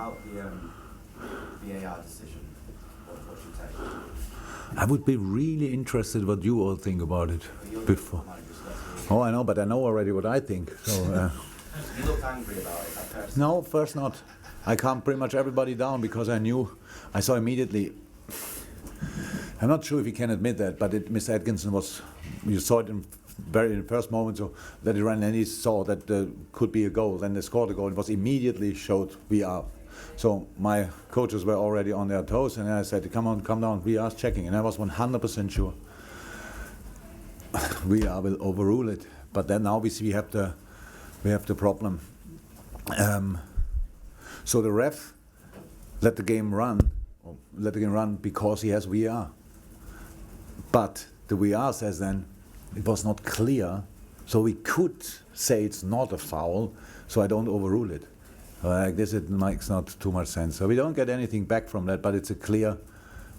about the VAR decision? What's your take? I would be really interested what you all think about it before. Oh, I know, but I know already what I think. So, you looked angry about it at first. No, first not. I calmed pretty much everybody down because I saw immediately. I'm not sure if you can admit that, but Mr. Atkinson you saw it in the first moment, so that he ran and he saw that there could be a goal. Then they scored a goal. It was immediately showed VAR. So my coaches were already on their toes, and I said, come on, come down, VAR's checking. And I was 100% sure VAR will overrule it. But then now we see we have the problem. So the ref let the game run because he has VAR. But the VAR says then it was not clear, so we could say it's not a foul, so I don't overrule it. Like this, it makes not too much sense. So we don't get anything back from that, but it's a clear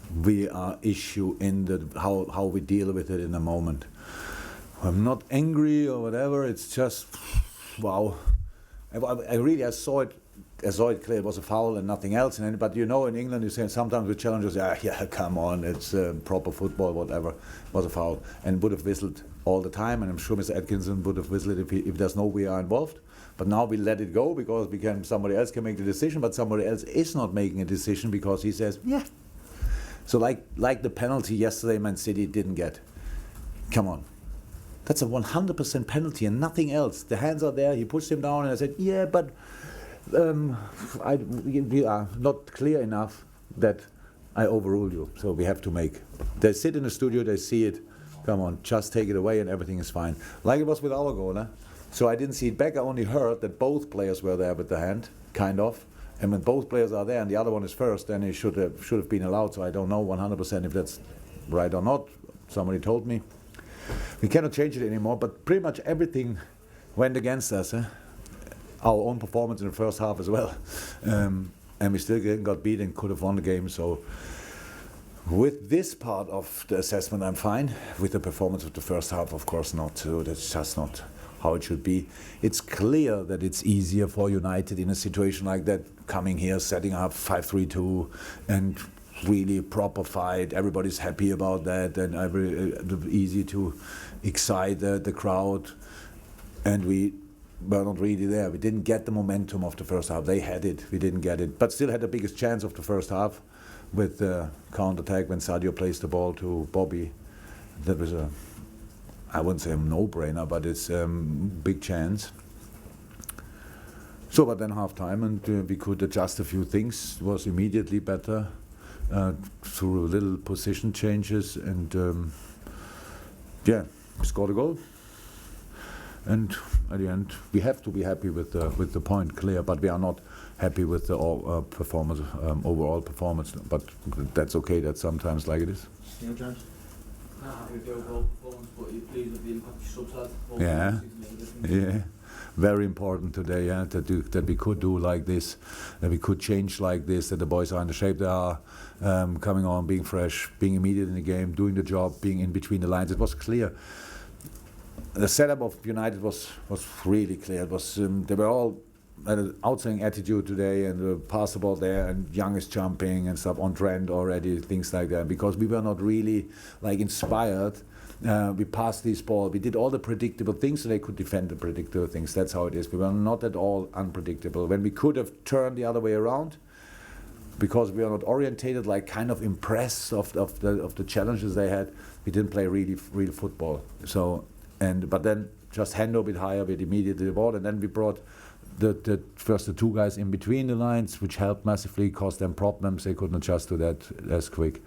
VAR issue in how we deal with it in a moment. I'm not angry or whatever. It's just wow. I saw it clear. It was a foul and nothing else. But in England, you say sometimes with challengers, yeah, come on, it's proper football, whatever. It was a foul and would have whistled all the time. And I'm sure Mr. Atkinson would have whistled if there's no VAR involved. But now we let it go because somebody else can make the decision, but somebody else is not making a decision because he says, yeah. So like the penalty yesterday, Man City didn't get. Come on. That's a 100% penalty and nothing else. The hands are there. He pushed him down, and I said, yeah, but we are not clear enough that I overrule you. So we have to make. They sit in the studio, they see it. Come on, just take it away, and everything is fine. Like it was with our goal, huh? So I didn't see it back. I only heard that both players were there with the hand, kind of. And when both players are there and the other one is first, then it should have been allowed. So I don't know 100% if that's right or not. Somebody told me. We cannot change it anymore, but pretty much everything went against us. Our own performance in the first half as well. And we still got beat and could have won the game. So with this part of the assessment, I'm fine. With the performance of the first half, of course not. So that's just not how it should be. It's clear that it's easier for United in a situation like that, coming here, setting up 5-3-2 and really proper fight. Everybody's happy about that, and easy to excite the crowd. And we were not really there. We didn't get the momentum of the first half. They had it, we didn't get it. But still had the biggest chance of the first half with the counter-attack when Sadio placed the ball to Bobby. That was I wouldn't say a no-brainer, but it's a big chance. So, but then half-time, and we could adjust a few things. It was immediately better through little position changes, and we scored a goal. And at the end, we have to be happy with the point, clear, but we are not happy with the overall performance. But that's okay. That's sometimes like it is. Neil Jones. Not happy with the overall performance, but you're pleased with the impact your subs had. Yeah. Very important today, that we could do like this, that we could change like this, that the boys are in the shape they are, coming on, being fresh, being immediate in the game, doing the job, being in between the lines. It was clear. The setup of United was really clear. It was they were all had an outstanding attitude today, and pass the ball there, and Young is jumping and stuff on trend already, things like that. Because we were not really inspired. We passed this ball. We did all the predictable things so they could defend the predictable things. That's how it is. We were not at all unpredictable. When we could have turned the other way around, because we are not orientated, kind of impressed of the challenges they had, we didn't play real football. So but then just hand a bit higher with immediately the ball, and then we brought the two guys in between the lines, which helped massively, caused them problems. They couldn't adjust to that as quick.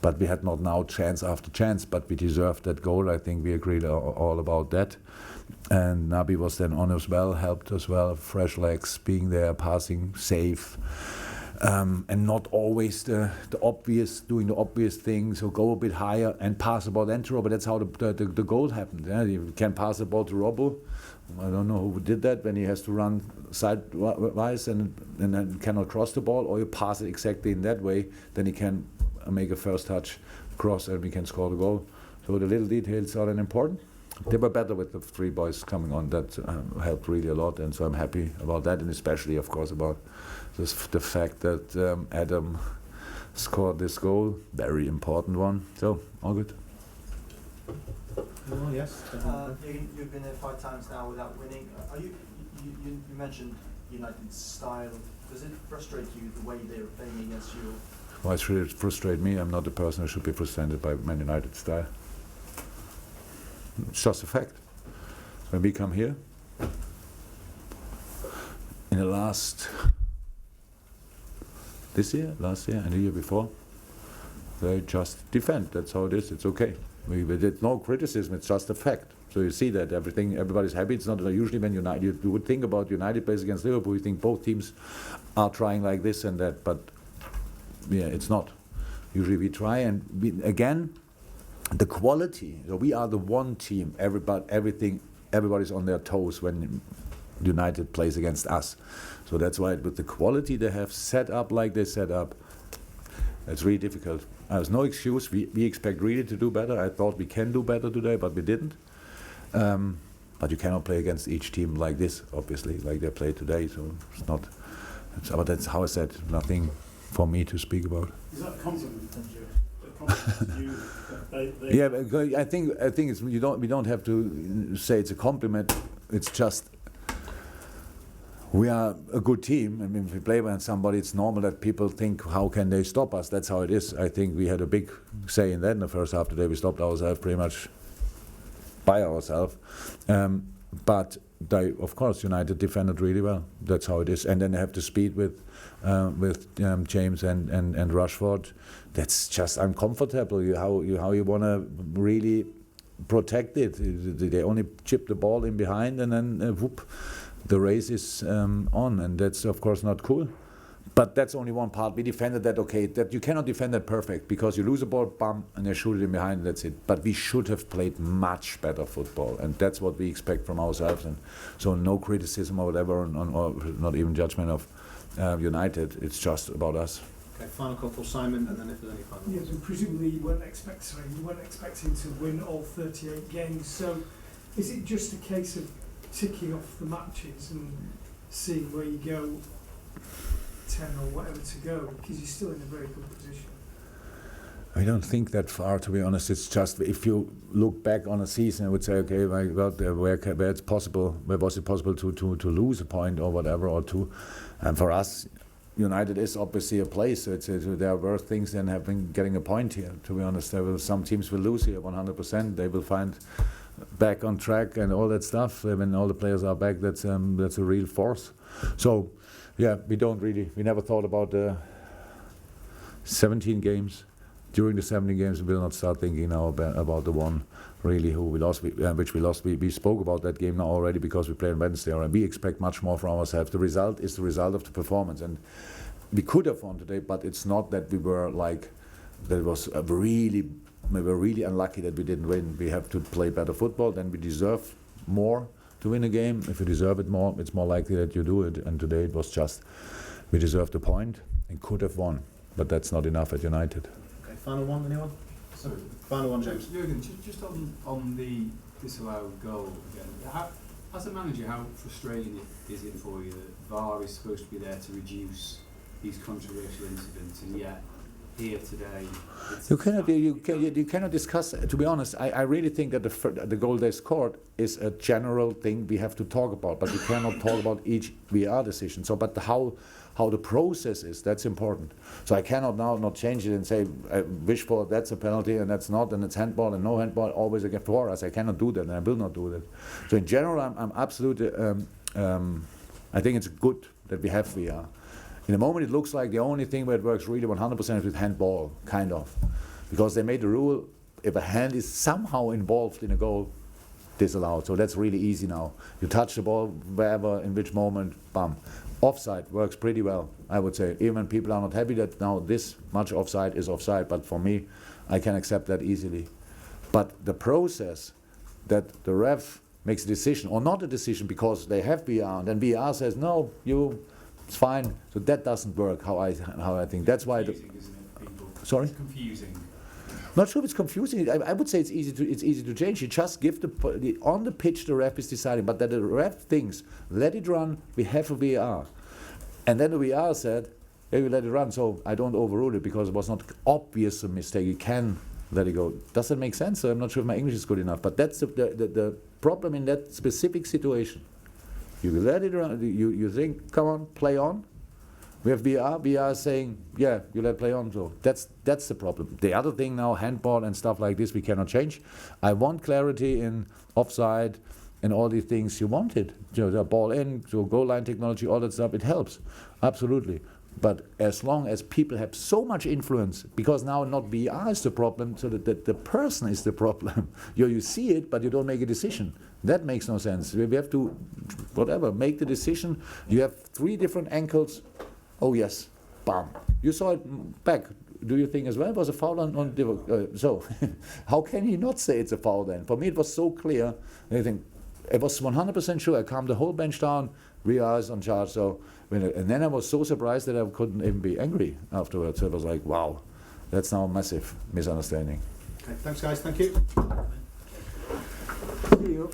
But we had not now chance after chance, but we deserved that goal. I think we agreed all about that. And Naby was then on as well, helped as well, fresh legs, being there, passing, safe. And not always doing the obvious things, so go a bit higher and pass the ball then to Robbo. That's how the goal happened. Yeah? You can pass the ball to Robbo. I don't know who did that when he has to run sidewise and then cannot cross the ball, or you pass it exactly in that way, then he can make a first touch cross and we can score the goal. So the little details are then important. they were better with the 3 boys coming on. That helped really a lot, and so I'm happy about that, and especially, of course, about the fact that Adam scored this goal, very important one. So all good. Oh, yes. You've been there 5 times now without winning. You mentioned United's style. Does it frustrate you the way they're playing against you? Well, it should frustrate me. I'm not the person who should be frustrated by Man United style. It's just a fact. When we come here, in the last this year, last year, and the year before, they just defend. That's how it is. It's okay. We did no criticism. It's just a fact. So you see that everybody's happy. It's not usually when United. You would think about United plays against Liverpool. You think both teams are trying like this and that, but yeah, it's not. Usually we try, and again, the quality. So we are the one team. Everybody's on their toes when United plays against us. So that's why with the quality they have set up like they set up, it's really difficult. There's no excuse. We expect really to do better. I thought we can do better today, but we didn't. But you cannot play against each team like this, obviously, like they played today. So it's not. But that's how I said. Nothing for me to speak about. Is that a compliment from you? A compliment to you that they Yeah, but I think it's we don't have to say it's a compliment. It's just we are a good team. I mean, if we play against somebody, it's normal that people think, how can they stop us? That's how it is. I think we had a big say in that in the first half today. We stopped ourselves pretty much by ourselves. But they, of course, United defended really well. That's how it is. And then they have the speed with James and Rashford. That's just uncomfortable. How you want to really protect it. They only chip the ball in behind, and then whoop, the race is on, and that's of course not cool. But that's only one part. We defended that okay. That you cannot defend that perfect because you lose a ball, bam, and they shoot it in behind. That's it. But we should have played much better football, and that's what we expect from ourselves. And so no criticism or whatever, or not even judgment of United. It's just about us. Okay, final call for Simon, and then if there's any final. Yes, and presumably you weren't expecting to win all 38 games. So is it just a case of ticking off the matches and seeing where you go, 10 or whatever to go, because you're still in a very good position? I don't think that far, to be honest. It's just if you look back on a season, I would say, okay, where it's possible, where was it possible to lose a point or whatever or two, and for us, United is obviously a place. So there are worse things than getting a point here. To be honest, some teams will lose here 100%. They will find back on track and all that stuff. When all the players are back, that's a real force. So, yeah, we never thought about the 17 games. During the 17 games, we will not start thinking now about the one really who we lost, which we lost. We spoke about that game now already because we play on Wednesday, and we expect much more from ourselves. The result is the result of the performance, and we could have won today, but it's not that we were like that. We were really unlucky that we didn't win. We have to play better football, then we deserve more to win a game. If you deserve it more, it's more likely that you do it. And today it was just we deserved a point and could have won, but that's not enough at United. Okay, final one, anyone? Sorry. Final one, James. Jurgen, just on the disallowed goal again. As a manager, how frustrating is it for you that VAR is supposed to be there to reduce these controversial incidents, and yet here today You cannot discuss. To be honest, I really think that the goal they scored is a general thing we have to talk about, but we cannot talk about each VAR decision. So, but how the process is, that's important. So I cannot now not change it and say I wish for that's a penalty and that's not, and it's handball and no handball always again for us. I cannot do that, and I will not do that. So in general, I'm absolutely. I think it's good that we have VAR. In the moment, it looks like the only thing where it works really 100% is with handball, kind of. Because they made the rule, if a hand is somehow involved in a goal, disallowed. So that's really easy now. You touch the ball wherever, in which moment, bam. Offside works pretty well, I would say. Even people are not happy that now this much offside is offside, but for me, I can accept that easily. But the process that the ref makes a decision, or not a decision because they have VAR, and then VAR says, no, it's fine. So that doesn't work. How I think that's why. Confusing, isn't it, people? Sorry. It's confusing. Not sure if it's confusing. I would say it's easy to change. You just give on the pitch the ref is deciding, but that the ref thinks, let it run. We have a VAR, and then the VAR said, hey, we let it run, so I don't overrule it because it was not obvious a mistake. You can let it go. Does that make sense? So I'm not sure if my English is good enough, but that's the problem in that specific situation. You let it run. You think, come on, play on. We have VAR. VAR saying, yeah, you let play on. So that's the problem. The other thing now, handball and stuff like this, we cannot change. I want clarity in offside and all these things. You want it. The ball in, so goal line technology, all that stuff. It helps, absolutely. But as long as people have so much influence, because now not VAR is the problem, so that the person is the problem. You see it, but you don't make a decision. That makes no sense. We have to, whatever, make the decision. You have 3 different ankles. Oh yes, bam. You saw it back. Do you think as well it was a foul on so how can he not say it's a foul then? For me it was so clear. I think I was 100% sure. I calmed the whole bench down. VAR is on charge. So and then I was so surprised that I couldn't even be angry afterwards. I was like, wow, that's now a massive misunderstanding. Okay, thanks guys. Thank you. See you.